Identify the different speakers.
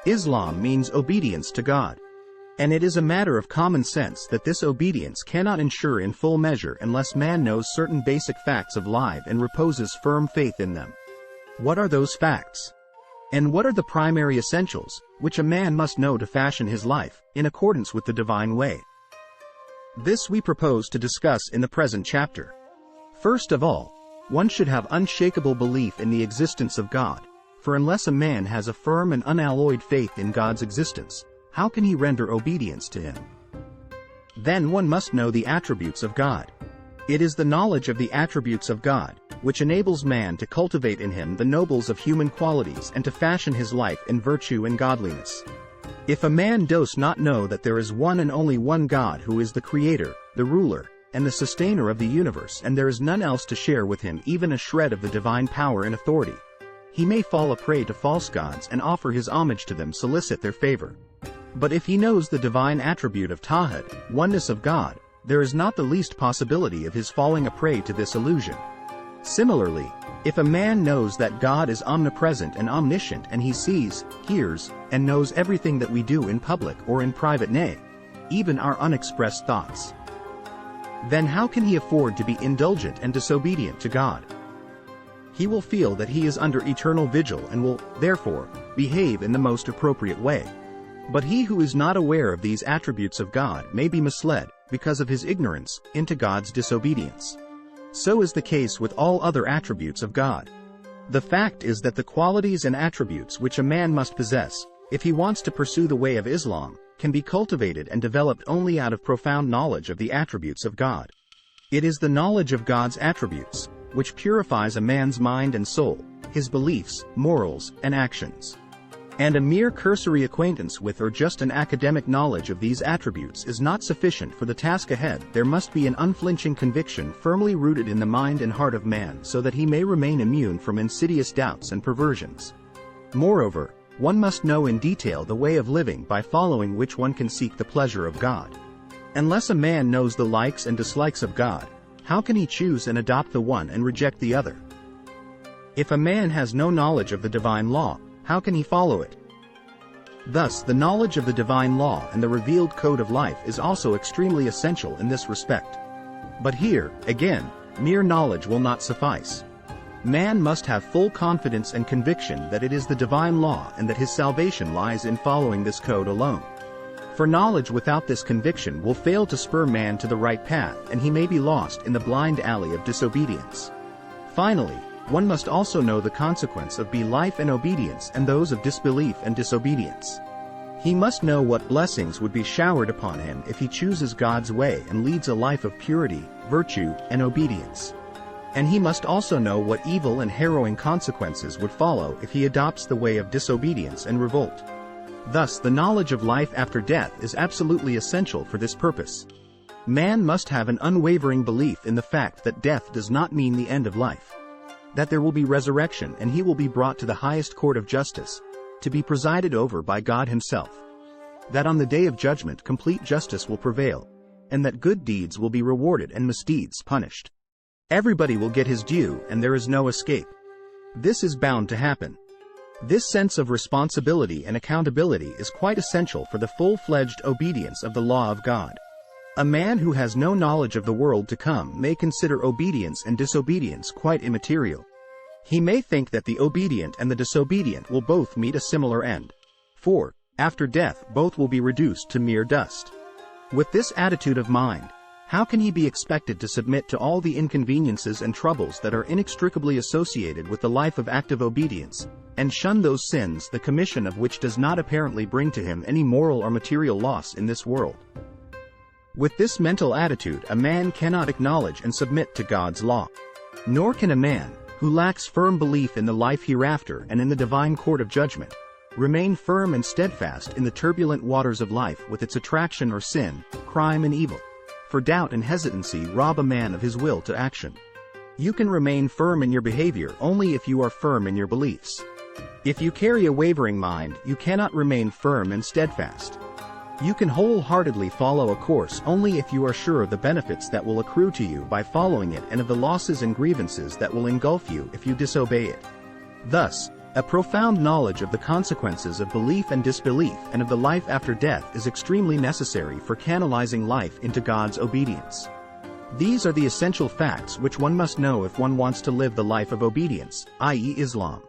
Speaker 1: Islam means obedience to God. And it is a matter of common sense that this obedience cannot ensure in full measure unless man knows certain basic facts of life and reposes firm faith in them. What are those facts? And what are the primary essentials, which a man must know to fashion his life, in accordance with the divine way? This we propose to discuss in the present chapter. First of all, one should have unshakable belief in the existence of God, for unless a man has a firm and unalloyed faith in God's existence, how can he render obedience to him? Then one must know the attributes of God. It is the knowledge of the attributes of God, which enables man to cultivate in him the nobles of human qualities and to fashion his life in virtue and godliness. If a man does not know that there is one and only one God who is the Creator, the Ruler, and the Sustainer of the universe, and there is none else to share with him even a shred of the divine power and authority, he may fall a prey to false gods and offer his homage to them, solicit their favor. But if he knows the divine attribute of Tawhid, oneness of God, there is not the least possibility of his falling a prey to this illusion. Similarly, if a man knows that God is omnipresent and omniscient and he sees, hears, and knows everything that we do in public or in private, nay, even our unexpressed thoughts, then how can he afford to be indulgent and disobedient to God? He will feel that he is under eternal vigil and will, therefore, behave in the most appropriate way. But he who is not aware of these attributes of God may be misled, because of his ignorance, into God's disobedience. So is the case with all other attributes of God. The fact is that the qualities and attributes which a man must possess, if he wants to pursue the way of Islam, can be cultivated and developed only out of profound knowledge of the attributes of God. It is the knowledge of God's attributes, which purifies a man's mind and soul, his beliefs, morals, and actions. And a mere cursory acquaintance with or just an academic knowledge of these attributes is not sufficient for the task ahead. There must be an unflinching conviction firmly rooted in the mind and heart of man so that he may remain immune from insidious doubts and perversions. Moreover, one must know in detail the way of living by following which one can seek the pleasure of God. Unless a man knows the likes and dislikes of God, how can he choose and adopt the one and reject the other? If a man has no knowledge of the divine law, how can he follow it? Thus, the knowledge of the divine law and the revealed code of life is also extremely essential in this respect. But here, again, mere knowledge will not suffice. Man must have full confidence and conviction that it is the divine law and that his salvation lies in following this code alone. For knowledge without this conviction will fail to spur man to the right path, and he may be lost in the blind alley of disobedience. Finally, one must also know the consequence of belief and obedience and those of disbelief and disobedience. He must know what blessings would be showered upon him if he chooses God's way and leads a life of purity, virtue, and obedience. And he must also know what evil and harrowing consequences would follow if he adopts the way of disobedience and revolt. Thus, the knowledge of life after death is absolutely essential for this purpose. Man must have an unwavering belief in the fact that death does not mean the end of life, that there will be resurrection and he will be brought to the highest court of justice, to be presided over by God himself, that on the day of judgment complete justice will prevail, and that good deeds will be rewarded and misdeeds punished. Everybody will get his due and there is no escape. This is bound to happen. This sense of responsibility and accountability is quite essential for the full-fledged obedience of the law of God. A man who has no knowledge of the world to come may consider obedience and disobedience quite immaterial. He may think that the obedient and the disobedient will both meet a similar end. For, after death, both will be reduced to mere dust. With this attitude of mind, how can he be expected to submit to all the inconveniences and troubles that are inextricably associated with the life of active obedience, and shun those sins the commission of which does not apparently bring to him any moral or material loss in this world? With this mental attitude, a man cannot acknowledge and submit to God's law. Nor can a man, who lacks firm belief in the life hereafter and in the divine court of judgment, remain firm and steadfast in the turbulent waters of life with its attraction or sin, crime and evil. For doubt and hesitancy rob a man of his will to action. You can remain firm in your behavior only if you are firm in your beliefs. If you carry a wavering mind, you cannot remain firm and steadfast. You can wholeheartedly follow a course only if you are sure of the benefits that will accrue to you by following it and of the losses and grievances that will engulf you if you disobey it. Thus, A profound knowledge of the consequences of belief and disbelief and of the life after death is extremely necessary for canalizing life into God's obedience. These are the essential facts which one must know if one wants to live the life of obedience, i.e. Islam.